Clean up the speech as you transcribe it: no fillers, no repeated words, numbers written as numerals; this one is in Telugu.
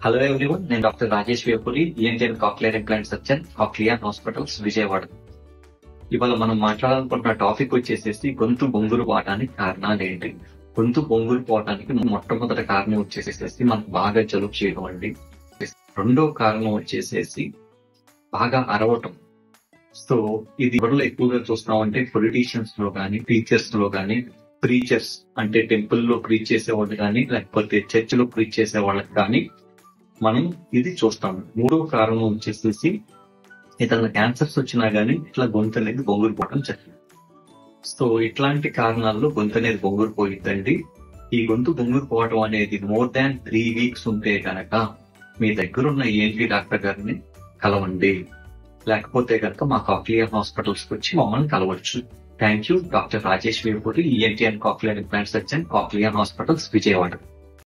హలో ఎవ్రీవన్, నేను doctor Rajesh Vepuri, ENT and cochlear implant surgeon, cochlear hospitals, Vijayawada. ఇవాళ మనం మాట్లాడాలనుకుంటున్న టాపిక్ వచ్చేసేసి గొంతు బొంగురు పోవటానికి కారణాలు ఏంటి. గొంతు బొంగురు పోవటానికి మొట్టమొదటి కారణం వచ్చేసేసి మనకు బాగా జలుబు చేయడం అండి. రెండో కారణం వచ్చేసేసి బాగా అరవటం. సో ఇది ఎవరిలో ఎక్కువగా చూస్తామంటే పొలిటీషియన్స్ లో కానీ, టీచర్స్ లో కానీ, ప్రీచర్స్ అంటే టెంపుల్ లో ప్రీచ్ చేసేవాళ్ళు కానీ, లేకపోతే చర్చ్ లో ప్రీచ్ చేసే వాళ్ళకి కానీ మనం ఇది చూస్తాము. మూడో కారణం వచ్చేసేసి ఏదైనా క్యాన్సర్స్ వచ్చినా గానీ ఇట్లా గొంతు అనేది బొంగురుపోవడం జరిగింది. సో ఇట్లాంటి కారణాల్లో గొంతు అనేది బొంగురుపోయిందండి. ఈ గొంతు బొంగురుపోవడం అనేది మోర్ దాన్ 3 weeks ఉంటే కనుక మీ దగ్గరున్న ENT డాక్టర్ గారిని కలవండి. లేకపోతే కనుక మా కాక్లియర్ హాస్పిటల్స్ కి వచ్చి మమ్మల్ని కలవచ్చు. Thank you. Doctor Rajesh Vepuri, ENT and cochlear implant surgeon, cochlear hospitals, Vijayawada.